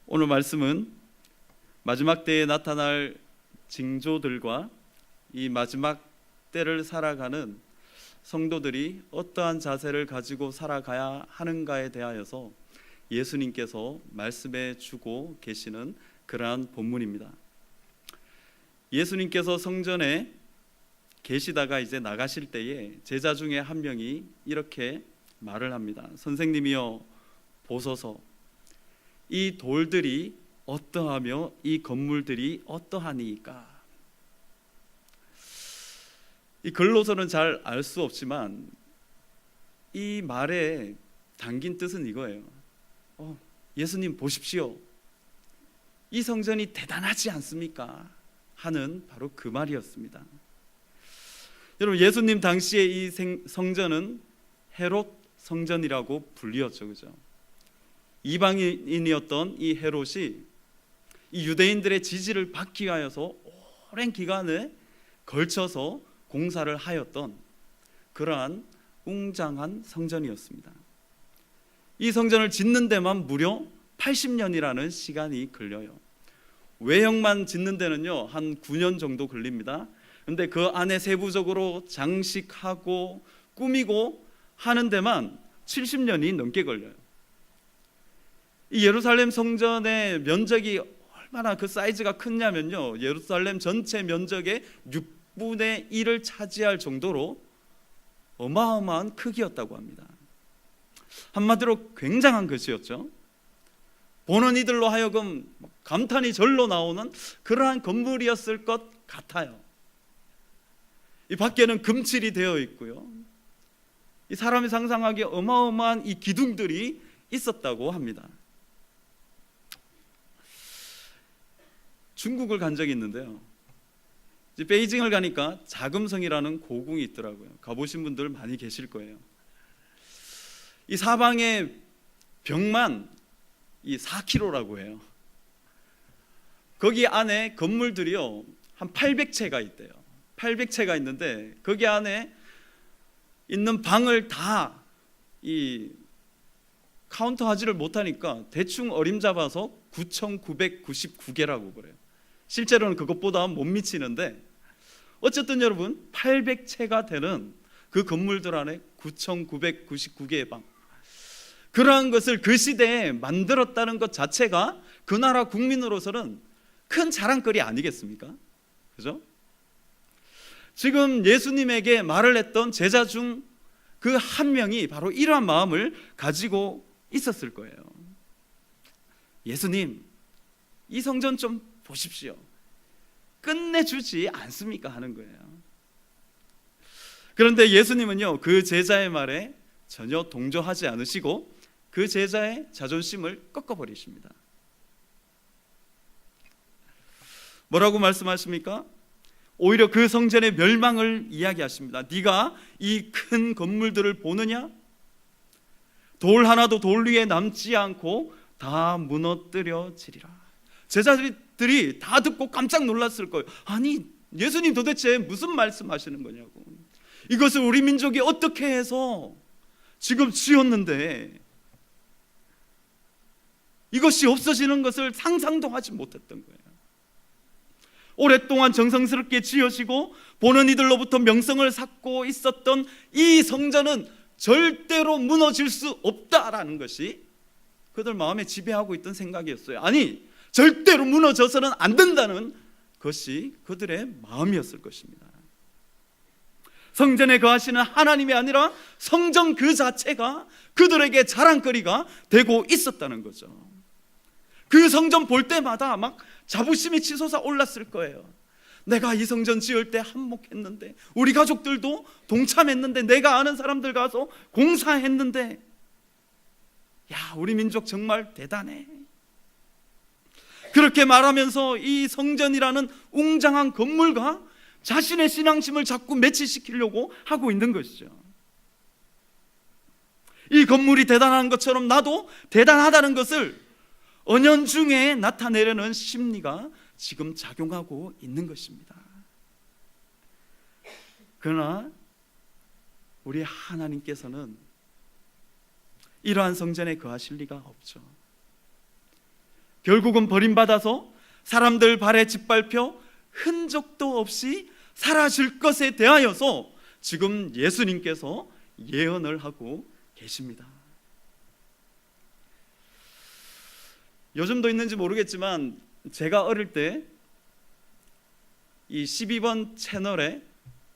오늘 말씀은 마지막 때에 나타날 징조들과 이 마지막 때를 살아가는 성도들이 어떠한 자세를 가지고 살아가야 하는가에 대하여서 예수님께서 말씀해 주고 계시는 그러한 본문입니다. 예수님께서 성전에 계시다가 이제 나가실 때에 제자 중에 한 명이 이렇게 말을 합니다. 선생님이여 보소서, 이 돌들이 어떠하며 이 건물들이 어떠하니까. 이 글로서는 잘 알 수 없지만 이 말에 담긴 뜻은 이거예요. 예수님 보십시오, 이 성전이 대단하지 않습니까? 하는 바로 그 말이었습니다. 여러분, 예수님 당시에 이 성전은 헤롯 성전이라고 불리었죠, 그죠? 이방인이었던 이 헤롯이 이 유대인들의 지지를 받기 위하여서 오랜 기간에 걸쳐서 공사를 하였던 그러한 웅장한 성전이었습니다. 이 성전을 짓는 데만 무려 80년이라는 시간이 걸려요. 외형만 짓는 데는요 한 9년 정도 걸립니다. 그런데 그 안에 세부적으로 장식하고 꾸미고 하는 데만 70년이 넘게 걸려요. 이 예루살렘 성전의 면적이 얼마나 그 사이즈가 크냐면요, 예루살렘 전체 면적의 6분의 1을 차지할 정도로 어마어마한 크기였다고 합니다. 한마디로 굉장한 것이었죠. 보는 이들로 하여금 감탄이 절로 나오는 그러한 건물이었을 것 같아요. 이 밖에는 금칠이 되어 있고요, 이 사람이 상상하기에 어마어마한 이 기둥들이 있었다고 합니다. 중국을 간 적이 있는데요, 이제 베이징을 가니까 자금성이라는 고궁이 있더라고요. 가보신 분들 많이 계실 거예요. 이 사방의 벽만 이 4km라고 해요. 거기 안에 건물들이요 한 800채가 있대요. 800채가 있는데 거기 안에 있는 방을 다 이 카운터 하지를 못하니까 대충 어림잡아서 9,999개라고 그래요. 실제로는 그것보다 못 미치는데 어쨌든 여러분, 800채가 되는 그 건물들 안에 9,999개의 방, 그러한 것을 그 시대에 만들었다는 것 자체가 그 나라 국민으로서는 큰 자랑거리 아니겠습니까? 그죠? 지금 예수님에게 말을 했던 제자 중 그 한 명이 바로 이러한 마음을 가지고 있었을 거예요. 예수님, 이 성전 좀 보십시오. 끝내주지 않습니까? 하는 거예요. 그런데 예수님은요 그 제자의 말에 전혀 동조하지 않으시고 그 제자의 자존심을 꺾어버리십니다. 뭐라고 말씀하십니까? 오히려 그 성전의 멸망을 이야기하십니다. 네가 이 큰 건물들을 보느냐? 돌 하나도 돌 위에 남지 않고 다 무너뜨려지리라. 제자들이 다 듣고 깜짝 놀랐을 거예요. 아니, 예수님 도대체 무슨 말씀하시는 거냐고. 이것을 우리 민족이 어떻게 해서 지금 지었는데 이것이 없어지는 것을 상상도 하지 못했던 거예요. 오랫동안 정성스럽게 지으시고 보는 이들로부터 명성을 쌓고 있었던 이 성전은 절대로 무너질 수 없다라는 것이 그들 마음에 지배하고 있던 생각이었어요. 아니, 절대로 무너져서는 안 된다는 것이 그들의 마음이었을 것입니다. 성전에 거하시는 하나님이 아니라 성전 그 자체가 그들에게 자랑거리가 되고 있었다는 거죠. 그 성전 볼 때마다 막 자부심이 치솟아 올랐을 거예요. 내가 이 성전 지을 때 한몫했는데, 우리 가족들도 동참했는데, 내가 아는 사람들 가서 공사했는데, 야, 우리 민족 정말 대단해. 그렇게 말하면서 이 성전이라는 웅장한 건물과 자신의 신앙심을 자꾸 매치시키려고 하고 있는 것이죠. 이 건물이 대단한 것처럼 나도 대단하다는 것을 은연중에 나타내려는 심리가 지금 작용하고 있는 것입니다. 그러나 우리 하나님께서는 이러한 성전에 거하실 리가 없죠. 결국은 버림받아서 사람들 발에 짓밟혀 흔적도 없이 사라질 것에 대하여서 지금 예수님께서 예언을 하고 계십니다. 요즘도 있는지 모르겠지만 제가 어릴 때 이 12번 채널에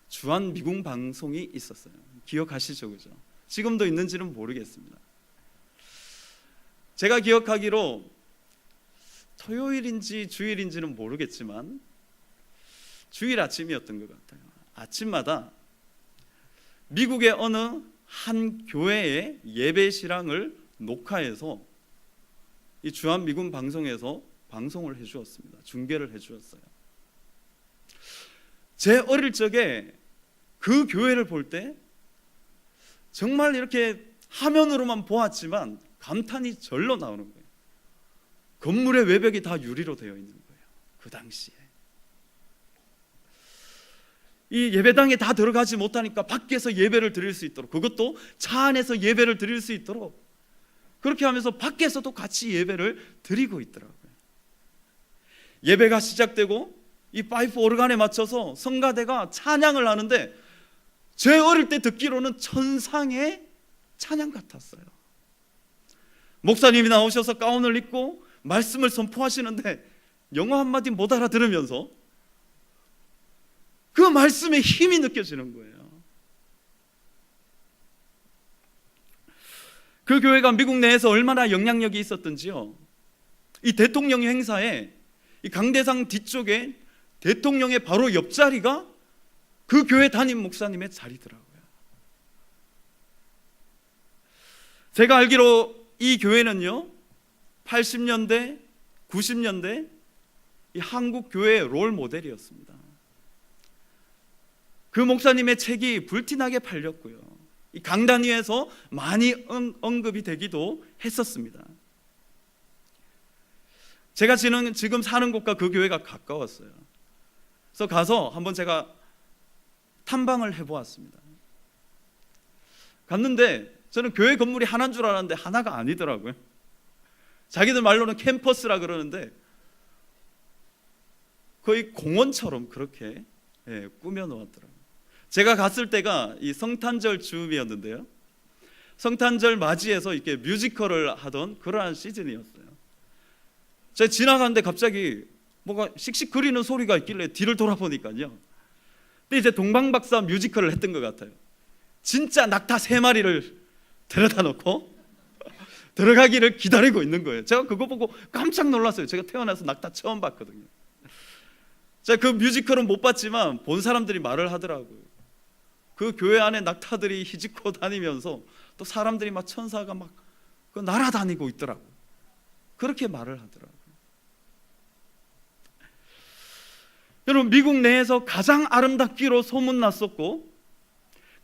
주한 미궁 방송이 있었어요. 기억하시죠? 그죠? 지금도 있는지는 모르겠습니다. 제가 기억하기로 토요일인지 주일인지는 모르겠지만 주일 아침이었던 것 같아요. 아침마다 미국의 어느 한 교회의 예배 실황을 녹화해서 이 주한 미군 방송에서 방송을 해주었습니다. 중계를 해주었어요. 제 어릴 적에 그 교회를 볼 때 정말 이렇게 화면으로만 보았지만 감탄이 절로 나오는 거예요. 건물의 외벽이 다 유리로 되어 있는 거예요. 그 당시에 이 예배당에 다 들어가지 못하니까 밖에서 예배를 드릴 수 있도록, 그것도 차 안에서 예배를 드릴 수 있도록 그렇게 하면서 밖에서도 같이 예배를 드리고 있더라고요. 예배가 시작되고 이 파이프 오르간에 맞춰서 성가대가 찬양을 하는데 제 어릴 때 듣기로는 천상의 찬양 같았어요. 목사님이 나오셔서 가운을 입고 말씀을 선포하시는데 영어 한마디 못 알아들으면서 그 말씀에 힘이 느껴지는 거예요. 그 교회가 미국 내에서 얼마나 영향력이 있었던지요. 이 대통령 행사에 이 강대상 뒤쪽에 대통령의 바로 옆자리가 그 교회 담임 목사님의 자리더라고요. 제가 알기로 이 교회는요 80년대, 90년대 이 한국 교회의 롤 모델이었습니다. 그 목사님의 책이 불티나게 팔렸고요, 이 강단 위에서 많이 언급이 되기도 했었습니다. 제가 지금 사는 곳과 그 교회가 가까웠어요. 그래서 가서 한번 제가 탐방을 해보았습니다. 갔는데 저는 교회 건물이 하나인 줄 알았는데 하나가 아니더라고요. 자기들 말로는 캠퍼스라 그러는데 거의 공원처럼 그렇게 꾸며놓았더라고요. 제가 갔을 때가 이 성탄절 즈음이었는데요, 성탄절 맞이해서 이렇게 뮤지컬을 하던 그러한 시즌이었어요. 제가 지나가는데 갑자기 뭐가 씩씩 거리는 소리가 있길래 뒤를 돌아보니까요, 근데 이제 동방박사 뮤지컬을 했던 것 같아요. 진짜 낙타 3마리를 데려다 놓고 들어가기를 기다리고 있는 거예요. 제가 그거 보고 깜짝 놀랐어요. 제가 태어나서 낙타 처음 봤거든요. 제가 그 뮤지컬은 못 봤지만 본 사람들이 말을 하더라고요. 그 교회 안에 낙타들이 휘짓고 다니면서 또 사람들이 막 천사가 막 날아다니고 있더라고요. 그렇게 말을 하더라고요. 여러분, 미국 내에서 가장 아름답기로 소문났었고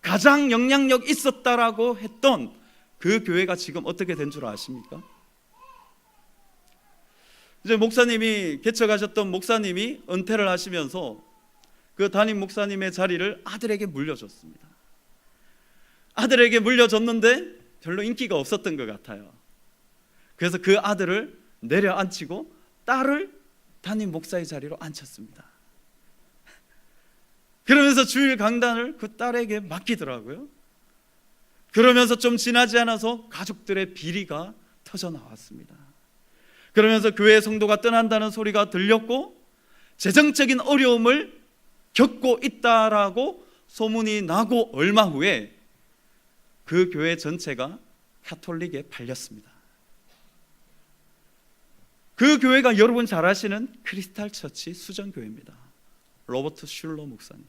가장 영향력 있었다라고 했던 그 교회가 지금 어떻게 된 줄 아십니까? 이제 목사님이 개척하셨던 목사님이 은퇴를 하시면서 그 담임 목사님의 자리를 아들에게 물려줬습니다. 아들에게 물려줬는데 별로 인기가 없었던 것 같아요. 그래서 그 아들을 내려앉히고 딸을 담임 목사의 자리로 앉혔습니다. 그러면서 주일 강단을 그 딸에게 맡기더라고요. 그러면서 좀 지나지 않아서 가족들의 비리가 터져 나왔습니다. 그러면서 교회 성도가 떠난다는 소리가 들렸고 재정적인 어려움을 겪고 있다라고 소문이 나고 얼마 후에 그 교회 전체가 가톨릭에 팔렸습니다. 그 교회가 여러분 잘 아시는 크리스탈 처치 수정교회입니다. 로버트 슐러 목사님.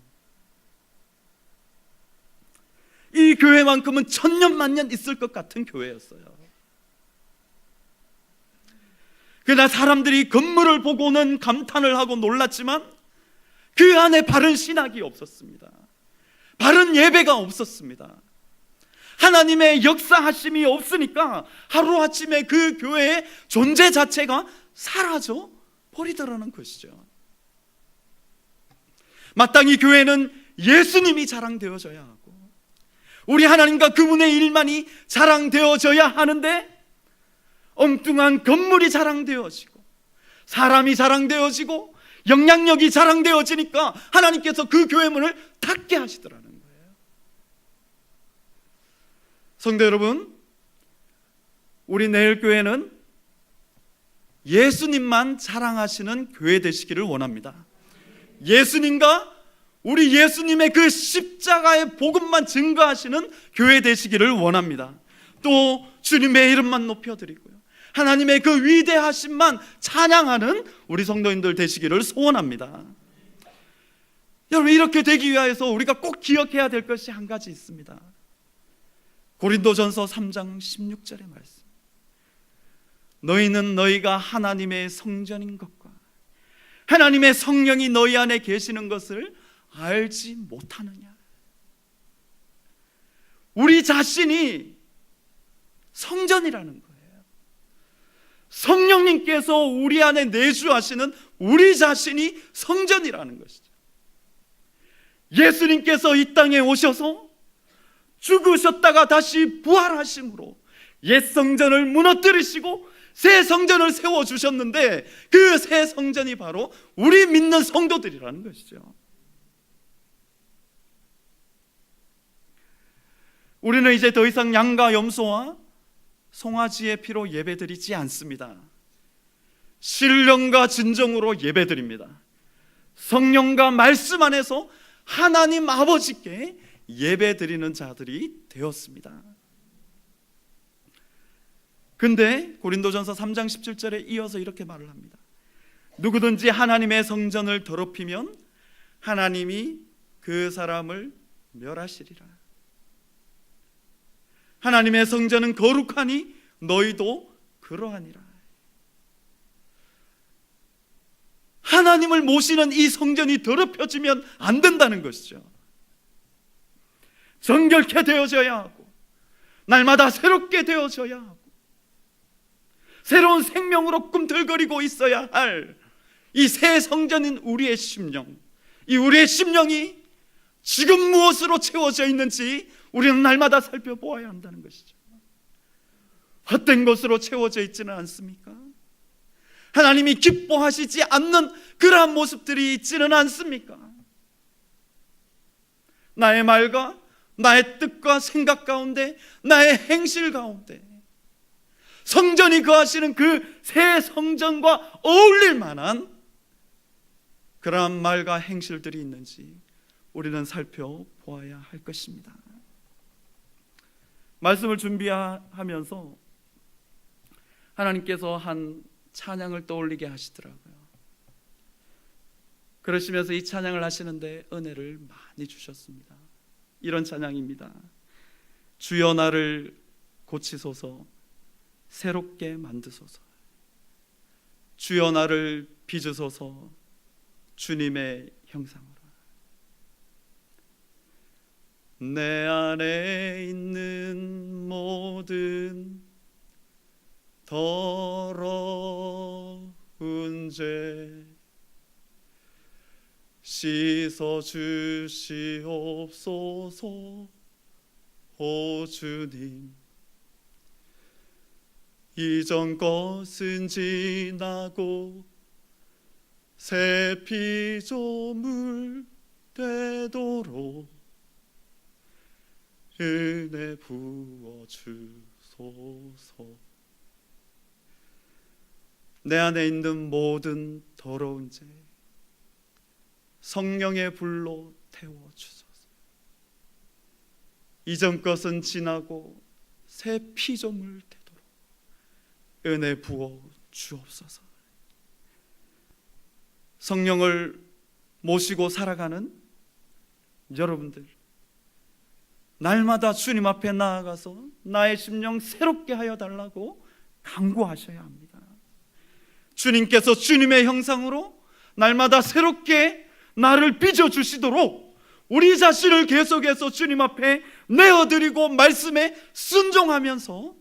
이 교회만큼은 천년만년 있을 것 같은 교회였어요. 그러나 사람들이 건물을 보고는 감탄을 하고 놀랐지만 그 안에 바른 신학이 없었습니다. 바른 예배가 없었습니다. 하나님의 역사하심이 없으니까 하루아침에 그 교회의 존재 자체가 사라져 버리더라는 것이죠. 마땅히 교회는 예수님이 자랑되어져야 하고 우리 하나님과 그분의 일만이 자랑되어져야 하는데 엉뚱한 건물이 자랑되어지고 사람이 자랑되어지고 영향력이 자랑되어지니까 하나님께서 그 교회 문을 닫게 하시더라는 거예요. 성도 여러분, 우리 내일 교회는 예수님만 자랑하시는 교회 되시기를 원합니다. 예수님과 우리 예수님의 그 십자가의 복음만 증거하시는 교회 되시기를 원합니다. 또 주님의 이름만 높여드리고요, 하나님의 그 위대하심만 찬양하는 우리 성도님들 되시기를 소원합니다. 여러분, 이렇게 되기 위해서 우리가 꼭 기억해야 될 것이 한 가지 있습니다. 고린도전서 3장 16절의 말씀, 너희는 너희가 하나님의 성전인 것과 하나님의 성령이 너희 안에 계시는 것을 알지 못하느냐. 우리 자신이 성전이라는 거예요. 성령님께서 우리 안에 내주하시는 우리 자신이 성전이라는 것이죠. 예수님께서 이 땅에 오셔서 죽으셨다가 다시 부활하심으로 옛 성전을 무너뜨리시고 새 성전을 세워주셨는데, 그 새 성전이 바로 우리 믿는 성도들이라는 것이죠. 우리는 이제 더 이상 양과 염소와 송아지의 피로 예배드리지 않습니다. 신령과 진정으로 예배드립니다. 성령과 말씀 안에서 하나님 아버지께 예배드리는 자들이 되었습니다. 근데 고린도전서 3장 17절에 이어서 이렇게 말을 합니다. 누구든지 하나님의 성전을 더럽히면 하나님이 그 사람을 멸하시리라. 하나님의 성전은 거룩하니 너희도 그러하니라. 하나님을 모시는 이 성전이 더럽혀지면 안 된다는 것이죠. 정결케 되어져야 하고 날마다 새롭게 되어져야 하고 새로운 생명으로 꿈틀거리고 있어야 할 이 새 성전인 우리의 심령, 이 우리의 심령이 지금 무엇으로 채워져 있는지 우리는 날마다 살펴보아야 한다는 것이죠. 헛된 것으로 채워져 있지는 않습니까? 하나님이 기뻐하시지 않는 그러한 모습들이 있지는 않습니까? 나의 말과 나의 뜻과 생각 가운데, 나의 행실 가운데 성전이 거하시는 그 새 성전과 어울릴 만한 그러한 말과 행실들이 있는지 우리는 살펴보아야 할 것입니다. 말씀을 준비하면서 하나님께서 한 찬양을 떠올리게 하시더라고요. 그러시면서 이 찬양을 하시는데 은혜를 많이 주셨습니다. 이런 찬양입니다. 주여 나를 고치소서, 새롭게 만드소서. 주여 나를 빚으소서, 주님의 형상으로. 내 안에 있는 모든 더러운 죄 씻어 주시옵소서. 오 주님, 이전 것은 지나고 새 피조물 되도록 은혜 부어 주소서. 내 안에 있는 모든 더러운 죄 성령의 불로 태워 주소서. 이전 것은 지나고 새 피조물 되도록 은혜 부어 주옵소서. 성령을 모시고 살아가는 여러분들, 날마다 주님 앞에 나아가서 나의 심령 새롭게 하여 달라고 간구하셔야 합니다. 주님께서 주님의 형상으로 날마다 새롭게 나를 빚어주시도록 우리 자신을 계속해서 주님 앞에 내어드리고 말씀에 순종하면서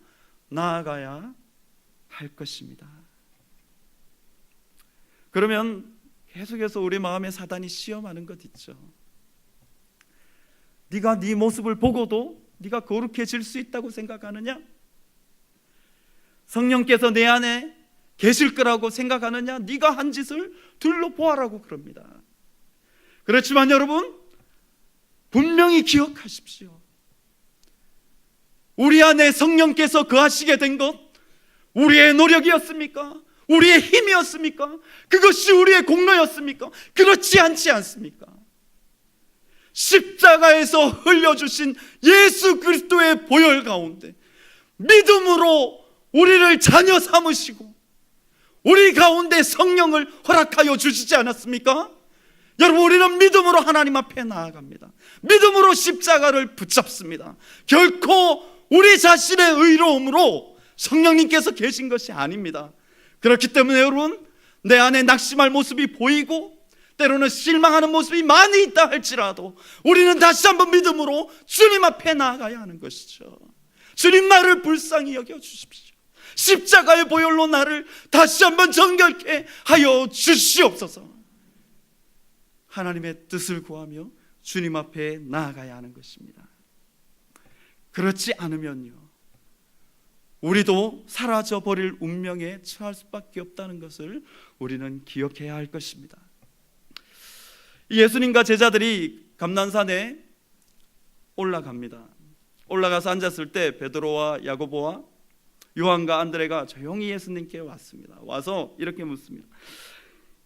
나아가야 할 것입니다. 그러면 계속해서 우리 마음에 사단이 시험하는 것 있죠. 네가 네 모습을 보고도 네가 거룩해질 수 있다고 생각하느냐? 성령께서 내 안에 계실 거라고 생각하느냐? 네가 한 짓을 둘러보아라고 그럽니다. 그렇지만 여러분, 분명히 기억하십시오. 우리 안에 성령께서 거하시게 된 것 우리의 노력이었습니까? 우리의 힘이었습니까? 그것이 우리의 공로였습니까? 그렇지 않지 않습니까? 십자가에서 흘려주신 예수 그리스도의 보혈 가운데 믿음으로 우리를 자녀 삼으시고 우리 가운데 성령을 허락하여 주시지 않았습니까? 여러분, 우리는 믿음으로 하나님 앞에 나아갑니다. 믿음으로 십자가를 붙잡습니다. 결코 우리 자신의 의로움으로 성령님께서 계신 것이 아닙니다. 그렇기 때문에 여러분, 내 안에 낙심할 모습이 보이고 때로는 실망하는 모습이 많이 있다 할지라도 우리는 다시 한번 믿음으로 주님 앞에 나아가야 하는 것이죠. 주님, 나를 불쌍히 여겨주십시오. 십자가의 보혈로 나를 다시 한번 정결케 하여 주시옵소서. 하나님의 뜻을 구하며 주님 앞에 나아가야 하는 것입니다. 그렇지 않으면요, 우리도 사라져버릴 운명에 처할 수밖에 없다는 것을 우리는 기억해야 할 것입니다. 예수님과 제자들이 감난산에 올라갑니다. 올라가서 앉았을 때 베드로와 야고보와 요한과 안드레가 조용히 예수님께 왔습니다. 와서 이렇게 묻습니다.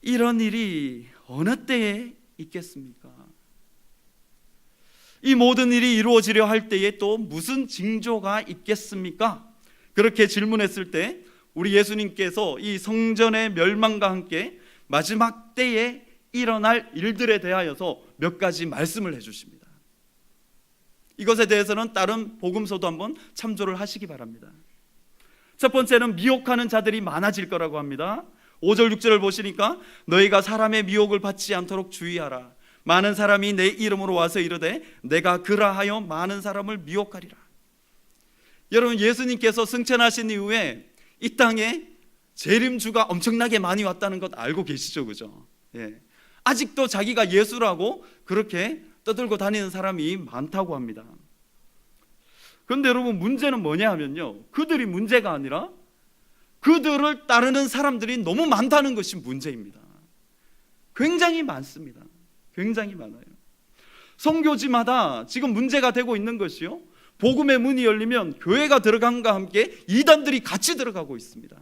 이런 일이 어느 때에 있겠습니까? 이 모든 일이 이루어지려 할 때에 또 무슨 징조가 있겠습니까? 그렇게 질문했을 때 우리 예수님께서 이 성전의 멸망과 함께 마지막 때에 일어날 일들에 대하여서 몇 가지 말씀을 해주십니다. 이것에 대해서는 다른 복음서도 한번 참조를 하시기 바랍니다. 첫 번째는 미혹하는 자들이 많아질 거라고 합니다. 5절 6절을 보시니까 너희가 사람의 미혹을 받지 않도록 주의하라. 많은 사람이 내 이름으로 와서 이르되 내가 그라하여 많은 사람을 미혹하리라. 여러분, 예수님께서 승천하신 이후에 이 땅에 재림주가 엄청나게 많이 왔다는 것 알고 계시죠? 그죠? 예. 아직도 자기가 예수라고 그렇게 떠들고 다니는 사람이 많다고 합니다. 그런데 여러분, 문제는 뭐냐 하면요, 그들이 문제가 아니라 그들을 따르는 사람들이 너무 많다는 것이 문제입니다. 굉장히 많습니다. 굉장히 많아요. 선교지마다 지금 문제가 되고 있는 것이요, 복음의 문이 열리면 교회가 들어간과 함께 이단들이 같이 들어가고 있습니다.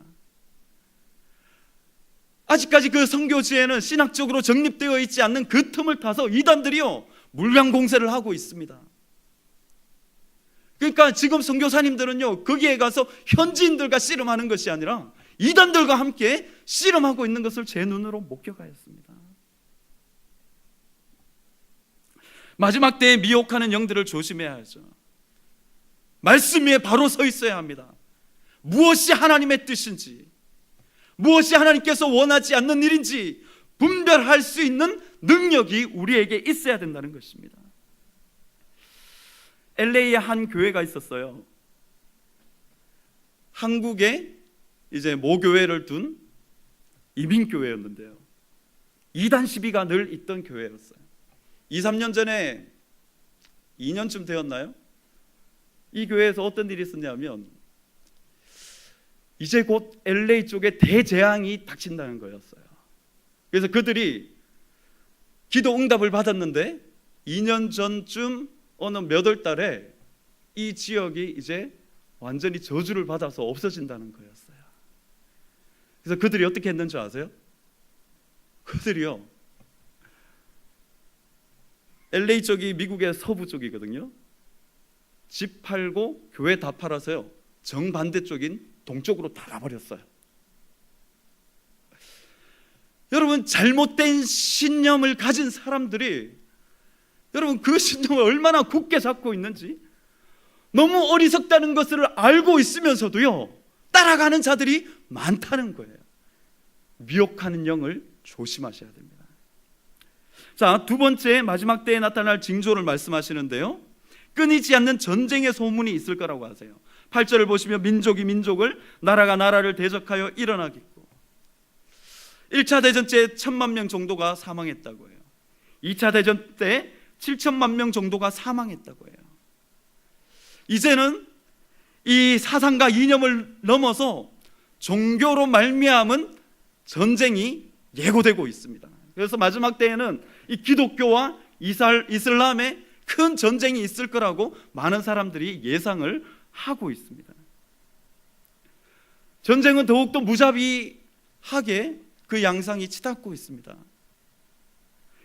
아직까지 그 선교지에는 신학적으로 정립되어 있지 않는 그 틈을 타서 이단들이요 물량 공세를 하고 있습니다. 그러니까 지금 선교사님들은요 거기에 가서 현지인들과 씨름하는 것이 아니라 이단들과 함께 씨름하고 있는 것을 제 눈으로 목격하였습니다. 마지막 때에 미혹하는 영들을 조심해야 하죠. 말씀 위에 바로 서 있어야 합니다. 무엇이 하나님의 뜻인지, 무엇이 하나님께서 원하지 않는 일인지 분별할 수 있는 능력이 우리에게 있어야 된다는 것입니다. LA에 한 교회가 있었어요. 한국에 이제 모교회를 둔 이민교회였는데요, 이단 시비가 늘 있던 교회였어요. 2, 3년 전에 2년쯤 되었나요? 이 교회에서 어떤 일이 있었냐면 이제 곧 LA 쪽에 대재앙이 닥친다는 거였어요. 그래서 그들이 기도 응답을 받았는데 2년 전쯤 어느 몇 월 달에 이 지역이 이제 완전히 저주를 받아서 없어진다는 거였어요. 그래서 그들이 어떻게 했는지 아세요? 그들이요, LA 쪽이 미국의 서부 쪽이거든요. 집 팔고 교회 다 팔아서요 정반대 쪽인 동쪽으로 다 가버렸어요. 여러분, 잘못된 신념을 가진 사람들이 여러분 그 신념을 얼마나 굳게 잡고 있는지, 너무 어리석다는 것을 알고 있으면서도요 따라가는 자들이 많다는 거예요. 미혹하는 영을 조심하셔야 됩니다. 자, 두 번째, 마지막 때에 나타날 징조를 말씀하시는데요, 끊이지 않는 전쟁의 소문이 있을 거라고 하세요. 8절을 보시면 민족이 민족을, 나라가 나라를 대적하여 일어나겠고, 1차 대전 때 1000만 명 정도가 사망했다고 해요. 2차 대전 때 7천만 명 정도가 사망했다고 해요. 이제는 이 사상과 이념을 넘어서 종교로 말미암은 전쟁이 예고되고 있습니다. 그래서 마지막 때에는 이 기독교와 이슬람의 큰 전쟁이 있을 거라고 많은 사람들이 예상을 하고 있습니다. 전쟁은 더욱더 무자비하게 그 양상이 치닫고 있습니다.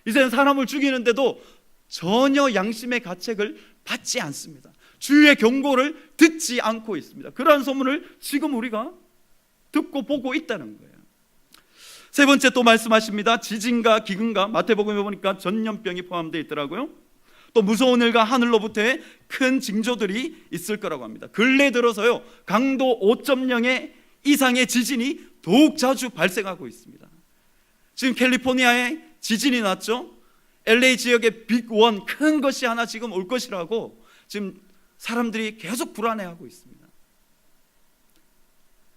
이제는 사람을 죽이는데도 전혀 양심의 가책을 받지 않습니다. 주의 경고를 듣지 않고 있습니다. 그러한 소문을 지금 우리가 듣고 보고 있다는 거예요. 세 번째 또 말씀하십니다. 지진과 기근과, 마태복음에 보니까 전염병이 포함되어 있더라고요. 또 무서운 일과 하늘로부터의 큰 징조들이 있을 거라고 합니다. 근래 들어서요, 강도 5.0의 이상의 지진이 더욱 자주 발생하고 있습니다. 지금 캘리포니아에 지진이 났죠. LA 지역의 빅1 큰 것이 하나 지금 올 것이라고 지금 사람들이 계속 불안해하고 있습니다.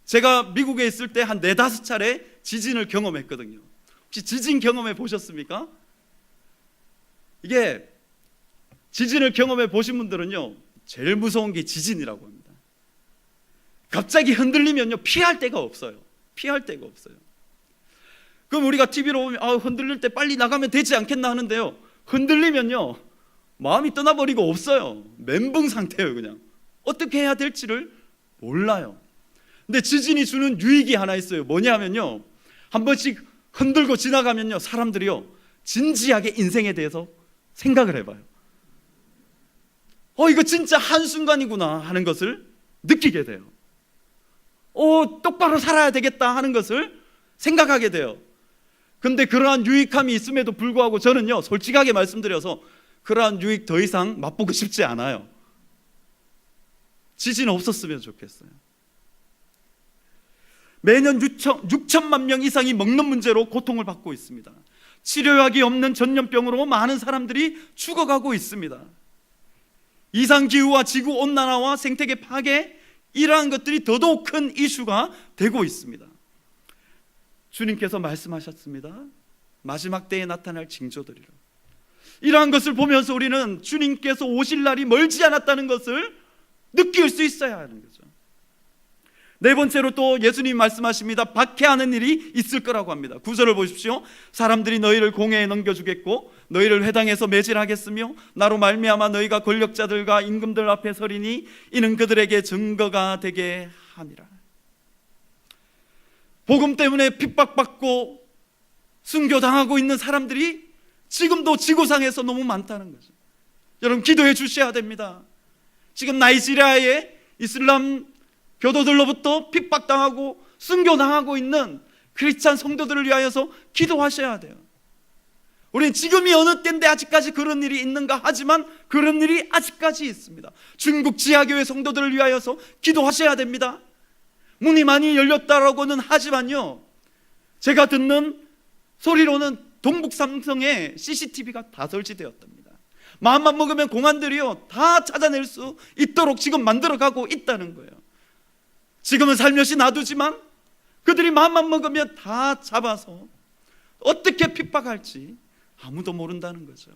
제가 미국에 있을 때 한 4-5차례 지진을 경험했거든요. 혹시 지진 경험해 보셨습니까? 이게 지진을 경험해 보신 분들은요, 제일 무서운 게 지진이라고 합니다. 갑자기 흔들리면요, 피할 데가 없어요. 피할 데가 없어요. 그럼 우리가 TV로 보면 흔들릴 때 빨리 나가면 되지 않겠나 하는데요, 흔들리면요 마음이 떠나버리고 없어요. 멘붕 상태예요. 그냥 어떻게 해야 될지를 몰라요. 근데 지진이 주는 유익이 하나 있어요. 뭐냐면요, 한 번씩 흔들고 지나가면요, 사람들이요 진지하게 인생에 대해서 생각을 해봐요. 이거 진짜 한순간이구나 하는 것을 느끼게 돼요. 똑바로 살아야 되겠다 하는 것을 생각하게 돼요. 근데 그러한 유익함이 있음에도 불구하고 저는요, 솔직하게 말씀드려서 그러한 유익 더 이상 맛보고 싶지 않아요. 지진 없었으면 좋겠어요. 매년 6천만 명 이상이 먹는 문제로 고통을 받고 있습니다. 치료약이 없는 전염병으로 많은 사람들이 죽어가고 있습니다. 이상기후와 지구온난화와 생태계 파괴, 이러한 것들이 더더욱 큰 이슈가 되고 있습니다. 주님께서 말씀하셨습니다. 마지막 때에 나타날 징조들이라. 이러한 것을 보면서 우리는 주님께서 오실 날이 멀지 않았다는 것을 느낄 수 있어야 하는 거죠. 네 번째로 또 예수님 말씀하십니다. 박해하는 일이 있을 거라고 합니다. 9절을 보십시오. 사람들이 너희를 공회에 넘겨주겠고 너희를 회당에서 매질하겠으며 나로 말미암아 너희가 권력자들과 임금들 앞에 서리니 이는 그들에게 증거가 되게 함이라. 복음 때문에 핍박받고 순교당하고 있는 사람들이 지금도 지구상에서 너무 많다는 거죠. 여러분 기도해 주셔야 됩니다. 지금 나이지리아의 이슬람 교도들로부터 핍박당하고 순교당하고 있는 크리스찬 성도들을 위하여서 기도하셔야 돼요. 우리는 지금이 어느 때인데 아직까지 그런 일이 있는가 하지만 그런 일이 아직까지 있습니다. 중국 지하교회 성도들을 위하여서 기도하셔야 됩니다. 문이 많이 열렸다라고는 하지만요, 제가 듣는 소리로는 동북 삼성에 CCTV가 다 설치되었답니다. 마음만 먹으면 공안들이요 다 찾아낼 수 있도록 지금 만들어가고 있다는 거예요. 지금은 살며시 놔두지만 그들이 마음만 먹으면 다 잡아서 어떻게 핍박할지 아무도 모른다는 거죠.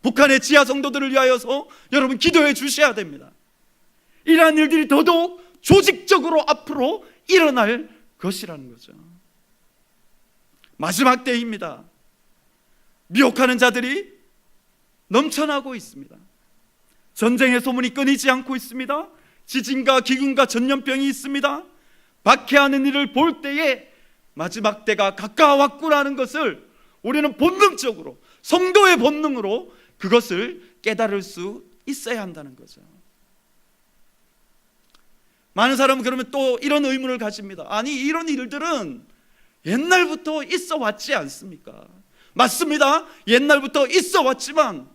북한의 지하 성도들을 위하여서 여러분 기도해 주셔야 됩니다. 이러한 일들이 더더욱 조직적으로 앞으로 일어날 것이라는 거죠. 마지막 때입니다. 미혹하는 자들이 넘쳐나고 있습니다. 전쟁의 소문이 끊이지 않고 있습니다. 지진과 기근과 전염병이 있습니다. 박해하는 일을 볼 때에 마지막 때가 가까웠구나는 것을 우리는 본능적으로, 성도의 본능으로 그것을 깨달을 수 있어야 한다는 거죠. 많은 사람은 그러면 또 이런 의문을 가집니다. 아니 이런 일들은 옛날부터 있어 왔지 않습니까? 맞습니다. 옛날부터 있어 왔지만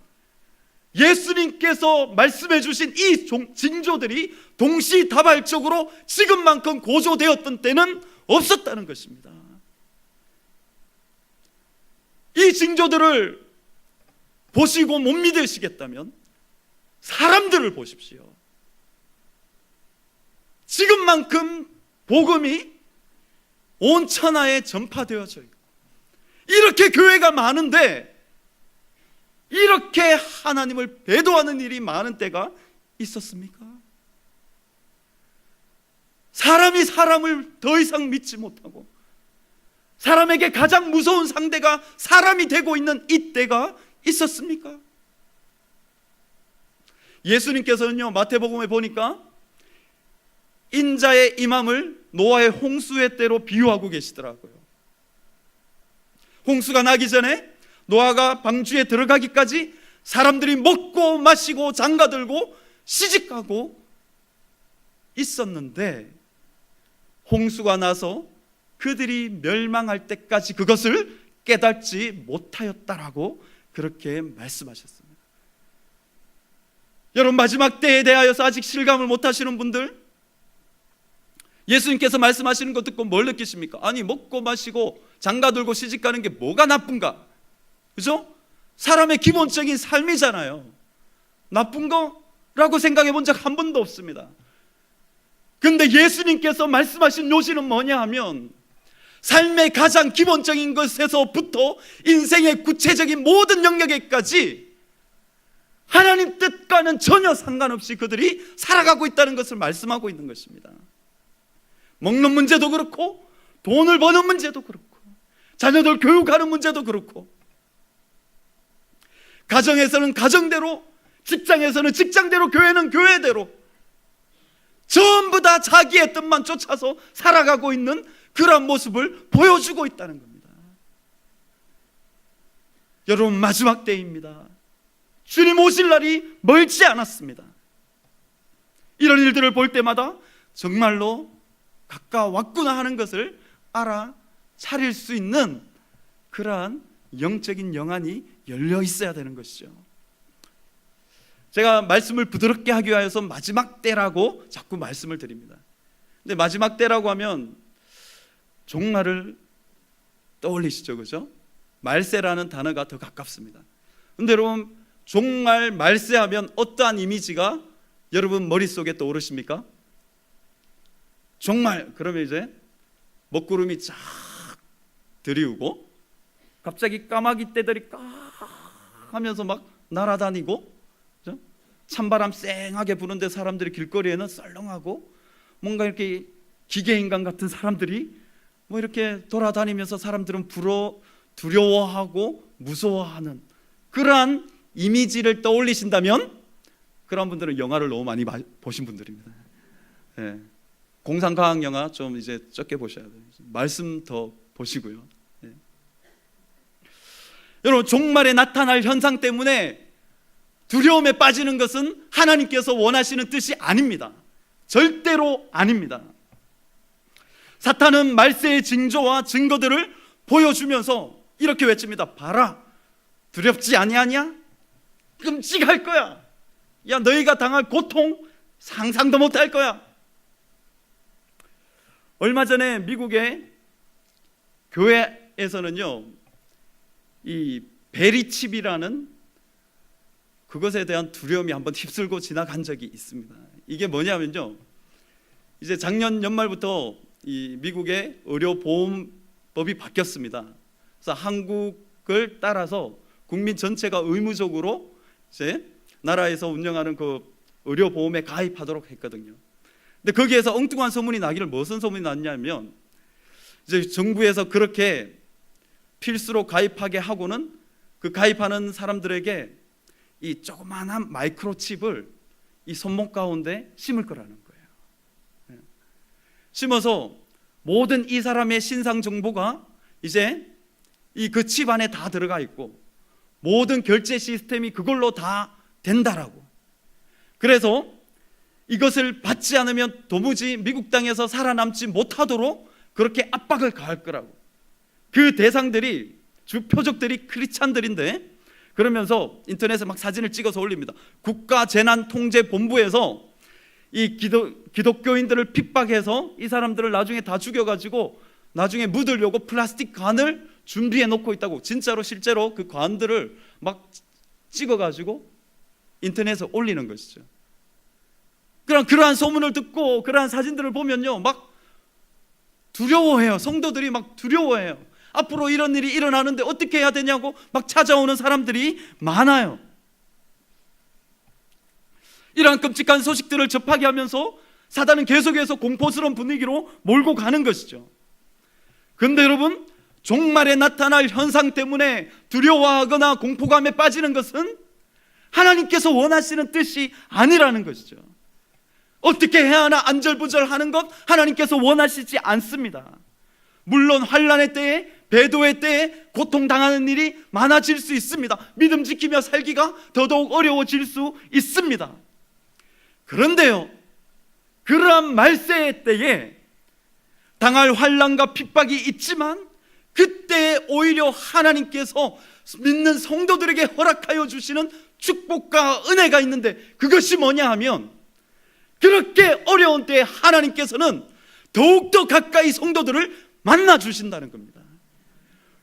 예수님께서 말씀해 주신 이 징조들이 동시다발적으로 지금만큼 고조되었던 때는 없었다는 것입니다. 이 징조들을 보시고 못 믿으시겠다면 사람들을 보십시오. 지금만큼 복음이 온 천하에 전파되어져 있고 이렇게 교회가 많은데 이렇게 하나님을 배도하는 일이 많은 때가 있었습니까? 사람이 사람을 더 이상 믿지 못하고 사람에게 가장 무서운 상대가 사람이 되고 있는 이때가 있었습니까? 예수님께서는요, 마태복음에 보니까 인자의 임함을 노아의 홍수의 때로 비유하고 계시더라고요. 홍수가 나기 전에 노아가 방주에 들어가기까지 사람들이 먹고 마시고 장가들고 시집가고 있었는데 홍수가 나서 그들이 멸망할 때까지 그것을 깨닫지 못하였다라고 그렇게 말씀하셨습니다. 여러분, 마지막 때에 대하여서 아직 실감을 못하시는 분들, 예수님께서 말씀하시는 거 듣고 뭘 느끼십니까? 아니, 먹고 마시고 장가들고 시집가는 게 뭐가 나쁜가? 그죠? 사람의 기본적인 삶이잖아요. 나쁜 거라고 생각해 본 적 한 번도 없습니다. 근데 예수님께서 말씀하신 요지는 뭐냐 하면 삶의 가장 기본적인 것에서부터 인생의 구체적인 모든 영역에까지 하나님 뜻과는 전혀 상관없이 그들이 살아가고 있다는 것을 말씀하고 있는 것입니다. 먹는 문제도 그렇고 돈을 버는 문제도 그렇고 자녀들 교육하는 문제도 그렇고 가정에서는 가정대로, 직장에서는 직장대로, 교회는 교회대로 전부 다 자기의 뜻만 쫓아서 살아가고 있는 그런 모습을 보여주고 있다는 겁니다. 여러분, 마지막 때입니다. 주님 오실 날이 멀지 않았습니다. 이런 일들을 볼 때마다 정말로 가까웠구나 하는 것을 알아차릴 수 있는 그러한 영적인 영안이 열려 있어야 되는 것이죠. 제가 말씀을 부드럽게 하기 위해서 마지막 때라고 자꾸 말씀을 드립니다. 근데 마지막 때라고 하면 종말을 떠올리시죠, 그죠? 말세라는 단어가 더 가깝습니다. 근데 여러분, 종말, 말세하면 어떠한 이미지가 여러분 머릿속에 떠오르십니까? 종말, 그러면 이제 먹구름이 쫙 들이우고 갑자기 까마귀 떼들이 까 하면서 막 날아다니고, 그죠? 찬바람 쌩하게 부는데 사람들이 길거리에는 썰렁하고 뭔가 이렇게 기계인간 같은 사람들이 뭐 이렇게 돌아다니면서 사람들은 두려워하고 무서워하는 그러한 이미지를 떠올리신다면 그런 분들은 영화를 너무 많이 보신 분들입니다. 네. 공상과학 영화 좀 이제 적게 보셔야 돼요. 말씀 더 보시고요. 네. 여러분, 종말에 나타날 현상 때문에 두려움에 빠지는 것은 하나님께서 원하시는 뜻이 아닙니다. 절대로 아닙니다. 사탄은 말세의 징조와 증거들을 보여주면서 이렇게 외칩니다. 봐라, 두렵지 아니하냐? 끔찍할 거야. 야, 너희가 당할 고통 상상도 못할 거야. 얼마 전에 미국의 교회에서는요, 이 베리칩이라는 그것에 대한 두려움이 한번 휩쓸고 지나간 적이 있습니다. 이게 뭐냐면요, 이제 작년 연말부터 이 미국의 의료보험법이 바뀌었습니다. 그래서 한국을 따라서 국민 전체가 의무적으로 이제 나라에서 운영하는 그 의료보험에 가입하도록 했거든요. 근데 거기에서 엉뚱한 소문이 나기를, 무슨 소문이 났냐면 이제 정부에서 그렇게 필수로 가입하게 하고는 그 가입하는 사람들에게 이 조그마한 마이크로칩을 이 손목 가운데 심을 거라는 거예요. 심어서 모든 이 사람의 신상 정보가 이제 이 그 칩 안에 다 들어가 있고 모든 결제 시스템이 그걸로 다 된다라고. 그래서 이것을 받지 않으면 도무지 미국 땅에서 살아남지 못하도록 그렇게 압박을 가할 거라고. 그 대상들이 주 표적들이 크리스찬들인데 그러면서 인터넷에 막 사진을 찍어서 올립니다. 국가재난통제본부에서 이 기독교인들을 핍박해서 이 사람들을 나중에 다 죽여가지고 나중에 묻으려고 플라스틱 관을 준비해 놓고 있다고. 진짜로 실제로 그 관들을 막 찍어가지고 인터넷에 올리는 것이죠. 그러한 소문을 듣고 그러한 사진들을 보면요, 막 두려워해요. 성도들이 막 두려워해요. 앞으로 이런 일이 일어나는데 어떻게 해야 되냐고 막 찾아오는 사람들이 많아요. 이러한 끔찍한 소식들을 접하게 하면서 사단은 계속해서 공포스러운 분위기로 몰고 가는 것이죠. 그런데 여러분, 종말에 나타날 현상 때문에 두려워하거나 공포감에 빠지는 것은 하나님께서 원하시는 뜻이 아니라는 것이죠. 어떻게 해야 하나 안절부절하는 것 하나님께서 원하시지 않습니다. 물론 환난의 때에, 배도의 때에 고통당하는 일이 많아질 수 있습니다. 믿음 지키며 살기가 더더욱 어려워질 수 있습니다. 그런데요, 그러한 말세의 때에 당할 환난과 핍박이 있지만 그때 오히려 하나님께서 믿는 성도들에게 허락하여 주시는 축복과 은혜가 있는데, 그것이 뭐냐 하면, 그렇게 어려운 때에 하나님께서는 더욱더 가까이 성도들을 만나 주신다는 겁니다.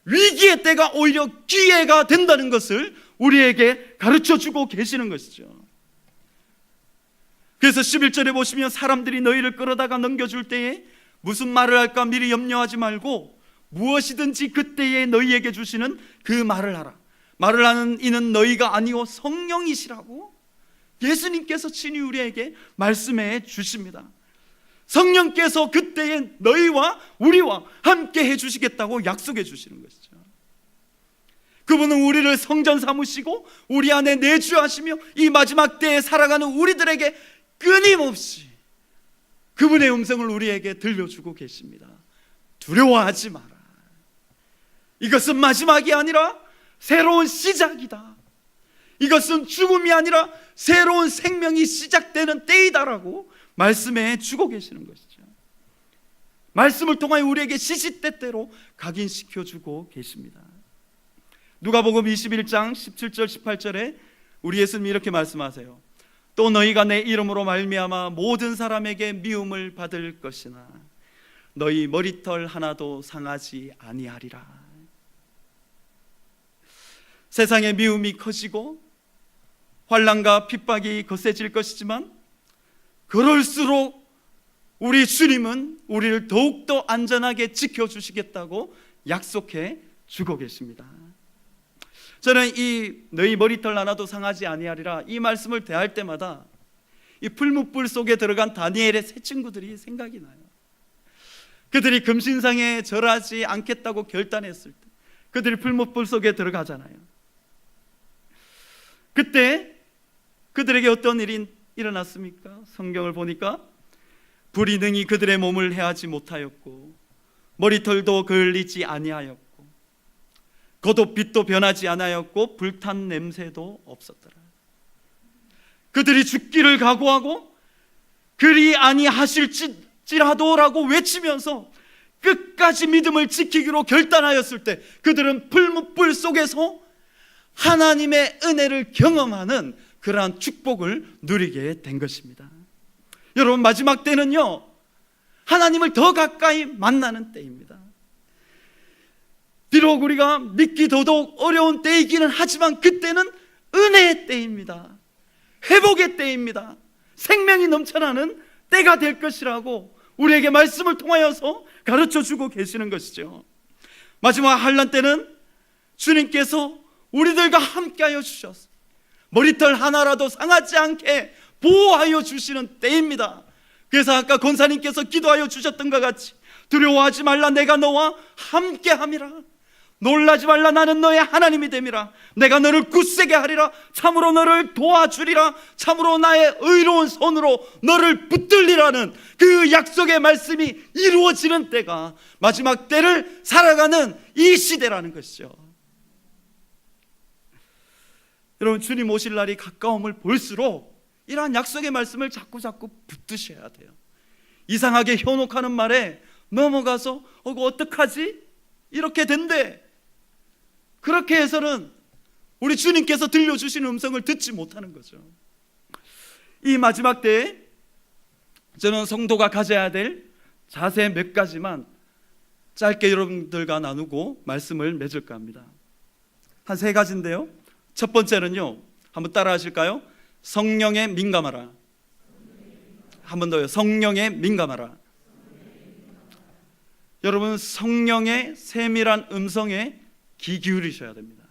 위기의 때가 오히려 기회가 된다는 것을 우리에게 가르쳐 주고 계시는 것이죠. 그래서 11절에 보시면, 사람들이 너희를 끌어다가 넘겨줄 때에 무슨 말을 할까 미리 염려하지 말고 무엇이든지 그때에 너희에게 주시는 그 말을 하라. 말을 하는 이는 너희가 아니오 성령이시라고 예수님께서 친히 우리에게 말씀해 주십니다. 성령께서 그때에 너희와 우리와 함께 해주시겠다고 약속해 주시는 것이죠. 그분은 우리를 성전 삼으시고 우리 안에 내주하시며 이 마지막 때에 살아가는 우리들에게 끊임없이 그분의 음성을 우리에게 들려주고 계십니다. 두려워하지 마라. 이것은 마지막이 아니라 새로운 시작이다. 이것은 죽음이 아니라 새로운 생명이 시작되는 때이다라고 말씀해 주고 계시는 것이죠. 말씀을 통하여 우리에게 시시때때로 각인시켜 주고 계십니다. 누가복음 21장 17절 18절에 우리 예수님이 이렇게 말씀하세요. 또 너희가 내 이름으로 말미암아 모든 사람에게 미움을 받을 것이나 너희 머리털 하나도 상하지 아니하리라. 세상의 미움이 커지고 환난과 핍박이 거세질 것이지만 그럴수록 우리 주님은 우리를 더욱더 안전하게 지켜주시겠다고 약속해 주고 계십니다. 저는 이 너희 머리털 하나도 상하지 아니하리라 이 말씀을 대할 때마다 이 풀무불 속에 들어간 다니엘의 세 친구들이 생각이 나요. 그들이 금신상에 절하지 않겠다고 결단했을 때 그들이 풀무불 속에 들어가잖아요. 그때 그들에게 어떤 일이 일어났습니까? 성경을 보니까 불이 능히 그들의 몸을 해하지 못하였고 머리털도 그을리지 아니하였고 겉옷빛도 변하지 않았고 불탄 냄새도 없었더라. 그들이 죽기를 각오하고 그리 아니하실지라도라고 외치면서 끝까지 믿음을 지키기로 결단하였을 때 그들은 풀무불 속에서 하나님의 은혜를 경험하는 그러한 축복을 누리게 된 것입니다. 여러분, 마지막 때는요 하나님을 더 가까이 만나는 때입니다. 비록 우리가 믿기 더더욱 어려운 때이기는 하지만 그때는 은혜의 때입니다. 회복의 때입니다. 생명이 넘쳐나는 때가 될 것이라고 우리에게 말씀을 통하여서 가르쳐주고 계시는 것이죠. 마지막 환난 때는 주님께서 우리들과 함께하여 주셔서 머리털 하나라도 상하지 않게 보호하여 주시는 때입니다. 그래서 아까 권사님께서 기도하여 주셨던 것 같이 두려워하지 말라, 내가 너와 함께함이라. 놀라지 말라, 나는 너의 하나님이 됨이라. 내가 너를 굳세게 하리라. 참으로 너를 도와주리라. 참으로 나의 의로운 손으로 너를 붙들리라는 그 약속의 말씀이 이루어지는 때가 마지막 때를 살아가는 이 시대라는 것이죠. 여러분, 주님 오실 날이 가까움을 볼수록 이러한 약속의 말씀을 자꾸 붙드셔야 돼요. 이상하게 현혹하는 말에 넘어가서 그거 어떡하지? 이렇게 된대. 그렇게 해서는 우리 주님께서 들려주시는 음성을 듣지 못하는 거죠. 이 마지막 때에 저는 성도가 가져야 될 자세 몇 가지만 짧게 여러분들과 나누고 말씀을 맺을까 합니다. 한 세 가지인데요. 첫 번째는요, 한번 따라 하실까요? 성령에 민감하라. 한 번 더요. 성령에 민감하라. 여러분, 성령의 세밀한 음성에 귀 기울이셔야 됩니다.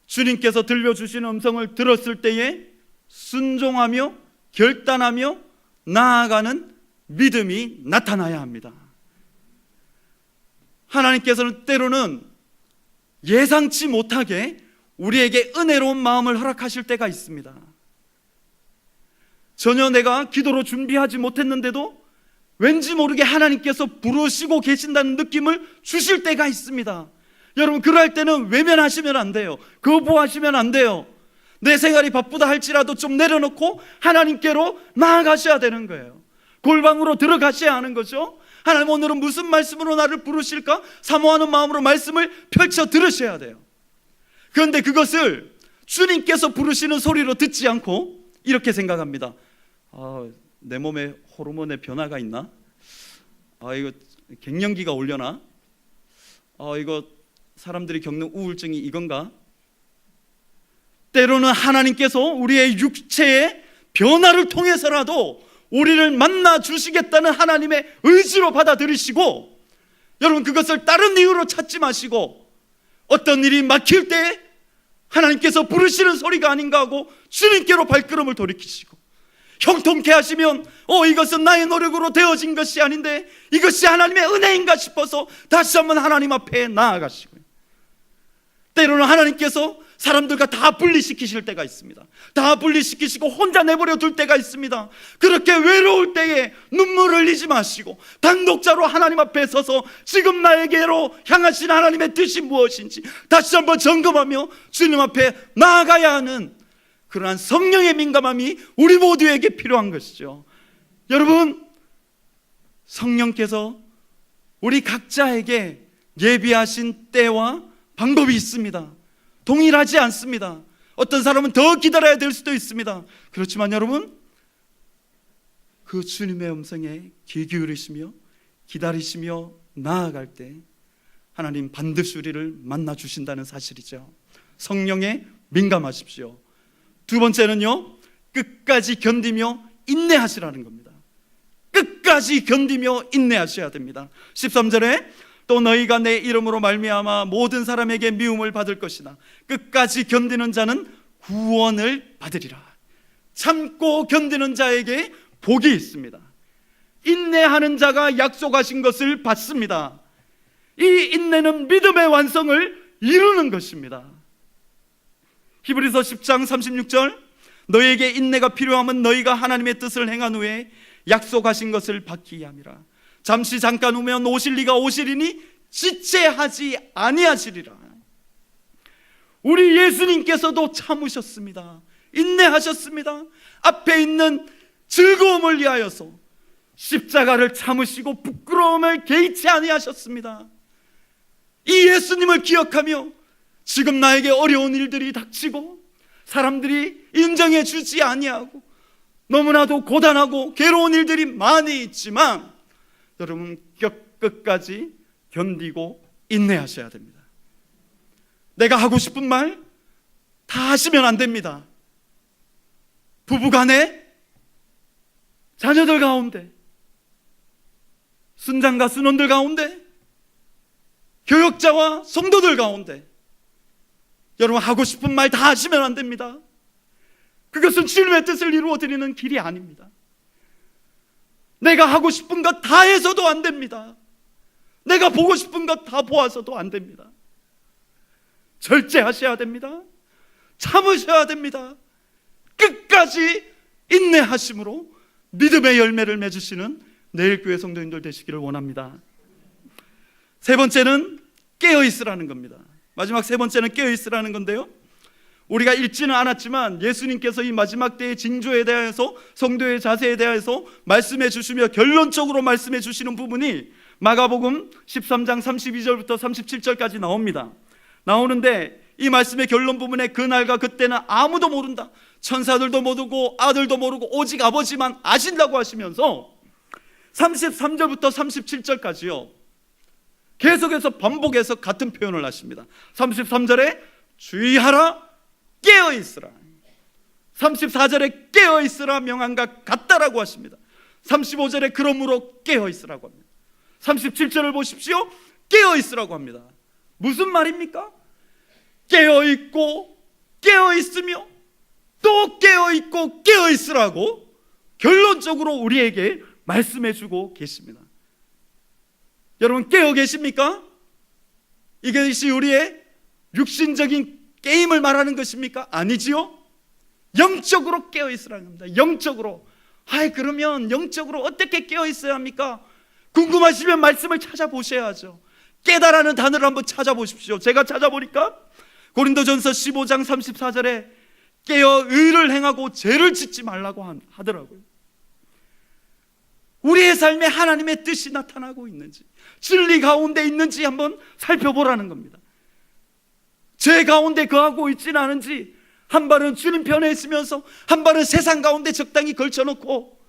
주님께서 들려주시는 음성을 들었을 때에 순종하며 결단하며 나아가는 믿음이 나타나야 합니다. 하나님께서는 때로는 예상치 못하게 우리에게 은혜로운 마음을 허락하실 때가 있습니다. 전혀 내가 기도로 준비하지 못했는데도 왠지 모르게 하나님께서 부르시고 계신다는 느낌을 주실 때가 있습니다. 여러분, 그럴 때는 외면하시면 안 돼요. 거부하시면 안 돼요. 내 생활이 바쁘다 할지라도 좀 내려놓고 하나님께로 나아가셔야 되는 거예요. 골방으로 들어가셔야 하는 거죠. 하나님, 오늘은 무슨 말씀으로 나를 부르실까? 사모하는 마음으로 말씀을 펼쳐 들으셔야 돼요. 그런데 그것을 주님께서 부르시는 소리로 듣지 않고 이렇게 생각합니다. 내 몸에 호르몬의 변화가 있나? 이거 갱년기가 오려나? 이거 사람들이 겪는 우울증이 이건가? 때로는 하나님께서 우리의 육체의 변화를 통해서라도 우리를 만나 주시겠다는 하나님의 의지로 받아들이시고, 여러분, 그것을 다른 이유로 찾지 마시고 어떤 일이 막힐 때 하나님께서 부르시는 소리가 아닌가 하고 주님께로 발걸음을 돌이키시고, 형통케 하시면 이것은 나의 노력으로 되어진 것이 아닌데 이것이 하나님의 은혜인가 싶어서 다시 한번 하나님 앞에 나아가시고요. 때로는 하나님께서 사람들과 다 분리시키실 때가 있습니다. 다 분리시키시고 혼자 내버려 둘 때가 있습니다. 그렇게 외로울 때에 눈물 흘리지 마시고 단독자로 하나님 앞에 서서 지금 나에게로 향하신 하나님의 뜻이 무엇인지 다시 한번 점검하며 주님 앞에 나아가야 하는 그러한 성령의 민감함이 우리 모두에게 필요한 것이죠. 여러분, 성령께서 우리 각자에게 예비하신 때와 방법이 있습니다. 동일하지 않습니다. 어떤 사람은 더 기다려야 될 수도 있습니다. 그렇지만 여러분, 그 주님의 음성에 귀 기울이시며 기다리시며 나아갈 때 하나님 반드시 우리를 만나 주신다는 사실이죠. 성령에 민감하십시오. 두 번째는요, 끝까지 견디며 인내하시라는 겁니다. 끝까지 견디며 인내하셔야 됩니다. 13절에 또 너희가 내 이름으로 말미암아 모든 사람에게 미움을 받을 것이나 끝까지 견디는 자는 구원을 받으리라. 참고 견디는 자에게 복이 있습니다. 인내하는 자가 약속하신 것을 받습니다. 이 인내는 믿음의 완성을 이루는 것입니다. 히브리서 10장 36절, 너희에게 인내가 필요하면 너희가 하나님의 뜻을 행한 후에 약속하신 것을 받기 위함이라. 잠시 잠깐 후면 오실 리가 오시리니 지체하지 아니하시리라. 우리 예수님께서도 참으셨습니다. 인내하셨습니다. 앞에 있는 즐거움을 위하여서 십자가를 참으시고 부끄러움을 개의치 아니하셨습니다. 이 예수님을 기억하며 지금 나에게 어려운 일들이 닥치고 사람들이 인정해 주지 아니하고 너무나도 고단하고 괴로운 일들이 많이 있지만 여러분, 끝까지 견디고 인내하셔야 됩니다. 내가 하고 싶은 말 다 하시면 안 됩니다. 부부간에, 자녀들 가운데, 순장과 순원들 가운데, 교역자와 성도들 가운데 여러분, 하고 싶은 말 다 하시면 안 됩니다. 그것은 주님의 뜻을 이루어드리는 길이 아닙니다. 내가 하고 싶은 것 다 해서도 안 됩니다. 내가 보고 싶은 것 다 보아서도 안 됩니다. 절제하셔야 됩니다. 참으셔야 됩니다. 끝까지 인내하심으로 믿음의 열매를 맺으시는 내일교회 성도님들 되시기를 원합니다. 세 번째는 깨어있으라는 겁니다. 마지막 세 번째는 깨어있으라는 건데요, 우리가 읽지는 않았지만 예수님께서 이 마지막 때의 징조에 대해서, 성도의 자세에 대해서 말씀해 주시며 결론적으로 말씀해 주시는 부분이 마가복음 13장 32절부터 37절까지 나오는데 이 말씀의 결론 부분에 그날과 그때는 아무도 모른다, 천사들도 모르고 아들도 모르고 오직 아버지만 아신다고 하시면서 33절부터 37절까지요 계속해서 반복해서 같은 표현을 하십니다. 33절에 주의하라, 깨어있으라. 34절에 깨어있으라 명한과 같다라고 하십니다. 35절에 그러므로 깨어있으라고 합니다. 37절을 보십시오. 깨어있으라고 합니다. 무슨 말입니까? 깨어있고 깨어있으며 또 깨어있고 깨어있으라고 결론적으로 우리에게 말씀해 주고 계십니다. 여러분 깨어 계십니까? 이것이 우리의 육신적인 게임을 말하는 것입니까? 아니지요. 영적으로 깨어 있으라는 겁니다. 영적으로. 그러면 영적으로 어떻게 깨어 있어야 합니까? 궁금하시면 말씀을 찾아보셔야죠. 깨다라는 단어를 한번 찾아보십시오. 제가 찾아보니까 고린도전서 15장 34절에 깨어 의를 행하고 죄를 짓지 말라고 하더라고요. 우리의 삶에 하나님의 뜻이 나타나고 있는지, 진리 가운데 있는지 한번 살펴보라는 겁니다. 죄 가운데 거하고 있지는 않은지, 한 발은 주님 편에 있으면서 한 발은 세상 가운데 적당히 걸쳐놓고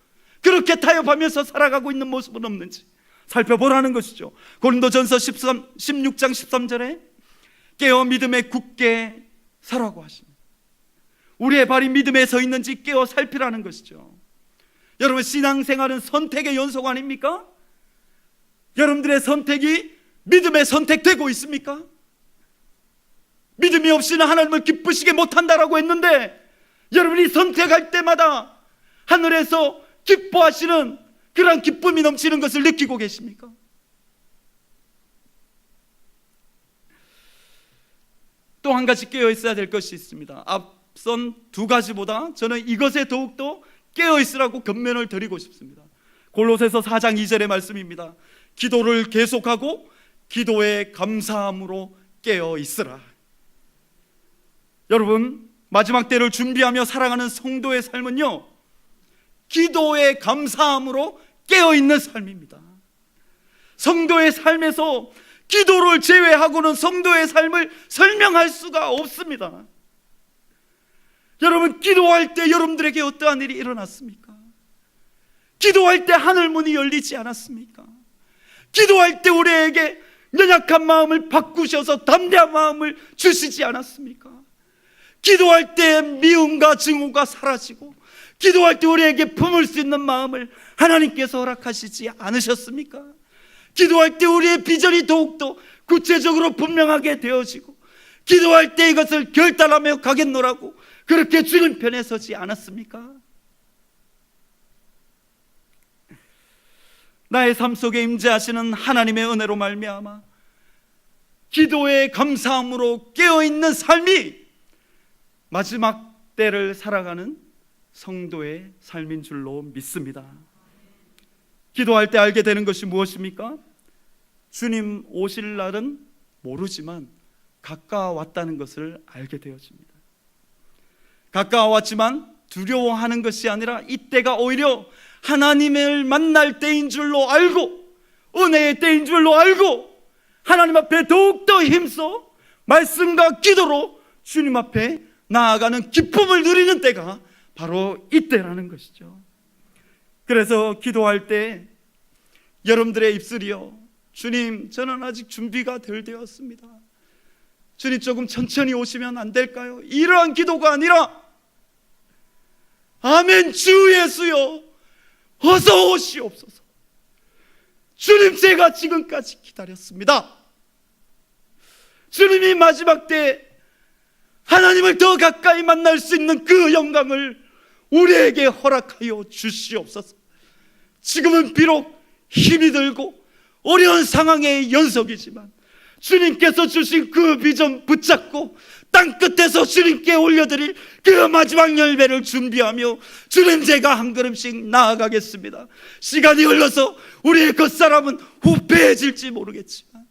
그렇게 타협하면서 살아가고 있는 모습은 없는지 살펴보라는 것이죠. 고린도전서 16장 13절에 깨어 믿음에 굳게 서라고 하십니다. 우리의 발이 믿음에 서 있는지 깨어 살피라는 것이죠. 여러분, 신앙생활은 선택의 연속 아닙니까? 여러분들의 선택이 믿음에 선택되고 있습니까? 믿음이 없이는 하나님을 기쁘시게 못한다라고 했는데, 여러분이 선택할 때마다 하늘에서 기뻐하시는 그런 기쁨이 넘치는 것을 느끼고 계십니까? 또 한 가지 깨어 있어야 될 것이 있습니다. 앞선 두 가지보다 저는 이것에 더욱더 깨어 있으라고 권면을 드리고 싶습니다. 골로새서 4장 2절의 말씀입니다. 기도를 계속하고 기도에 감사함으로 깨어 있으라. 여러분, 마지막 때를 준비하며 살아가는 성도의 삶은요, 기도에 감사함으로 깨어있는 삶입니다. 성도의 삶에서 기도를 제외하고는 성도의 삶을 설명할 수가 없습니다. 여러분, 기도할 때 여러분들에게 어떠한 일이 일어났습니까? 기도할 때 하늘문이 열리지 않았습니까? 기도할 때 우리에게 연약한 마음을 바꾸셔서 담대한 마음을 주시지 않았습니까? 기도할 때 미움과 증오가 사라지고, 기도할 때 우리에게 품을 수 있는 마음을 하나님께서 허락하시지 않으셨습니까? 기도할 때 우리의 비전이 더욱더 구체적으로 분명하게 되어지고, 기도할 때 이것을 결단하며 가겠노라고 그렇게 주님 편에 서지 않았습니까? 나의 삶 속에 임재하시는 하나님의 은혜로 말미암아 기도에 감사함으로 깨어있는 삶이 마지막 때를 살아가는 성도의 삶인 줄로 믿습니다. 기도할 때 알게 되는 것이 무엇입니까? 주님 오실 날은 모르지만 가까워왔다는 것을 알게 되어집니다. 가까워왔지만 두려워하는 것이 아니라 이때가 오히려 하나님을 만날 때인 줄로 알고, 은혜의 때인 줄로 알고, 하나님 앞에 더욱더 힘써 말씀과 기도로 주님 앞에 나아가는 기쁨을 누리는 때가 바로 이때라는 것이죠. 그래서 기도할 때 여러분들의 입술이요, 주님, 저는 아직 준비가 덜 되었습니다. 주님, 조금 천천히 오시면 안 될까요? 이러한 기도가 아니라, 아멘, 주 예수여 어서 오시옵소서. 주님, 제가 지금까지 기다렸습니다. 주님이 마지막 때 하나님을 더 가까이 만날 수 있는 그 영광을 우리에게 허락하여 주시옵소서. 지금은 비록 힘이 들고 어려운 상황의 연속이지만 주님께서 주신 그 비전 붙잡고 땅끝에서 주님께 올려드릴 그 마지막 열매를 준비하며 주님, 제가 한 걸음씩 나아가겠습니다. 시간이 흘러서 우리의 겉사람은 후패해질지 모르겠지만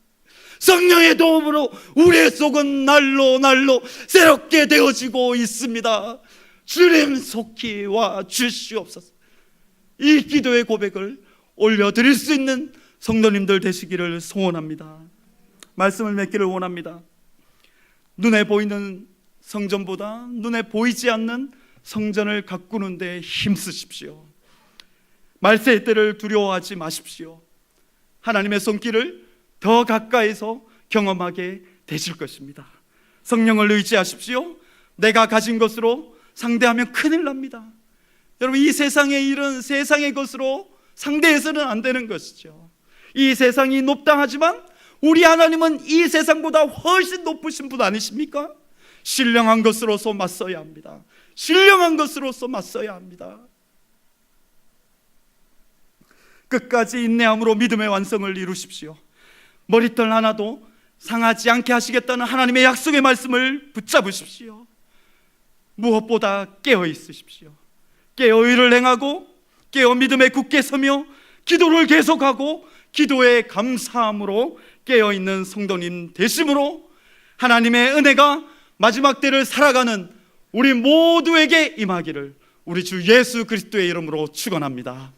성령의 도움으로 우리의 속은 날로 날로 새롭게 되어지고 있습니다. 주님, 속히 와 주시옵소서. 이 기도의 고백을 올려드릴 수 있는 성도님들 되시기를 소원합니다. 말씀을 맺기를 원합니다. 눈에 보이는 성전보다 눈에 보이지 않는 성전을 가꾸는 데 힘쓰십시오. 말세의 때를 두려워하지 마십시오. 하나님의 손길을 더 가까이서 경험하게 되실 것입니다. 성령을 의지하십시오. 내가 가진 것으로 상대하면 큰일 납니다. 여러분, 이 세상의 일은 세상의 것으로 상대해서는 안 되는 것이죠. 이 세상이 높다 하지만 우리 하나님은 이 세상보다 훨씬 높으신 분 아니십니까? 신령한 것으로서 맞서야 합니다. 신령한 것으로서 맞서야 합니다. 끝까지 인내함으로 믿음의 완성을 이루십시오. 머리털 하나도 상하지 않게 하시겠다는 하나님의 약속의 말씀을 붙잡으십시오. 무엇보다 깨어 있으십시오. 깨어 의를 행하고 깨어 믿음에 굳게 서며 기도를 계속하고 기도에 감사함으로 깨어있는 성도님 되심으로 하나님의 은혜가 마지막 때를 살아가는 우리 모두에게 임하기를 우리 주 예수 그리스도의 이름으로 축원합니다.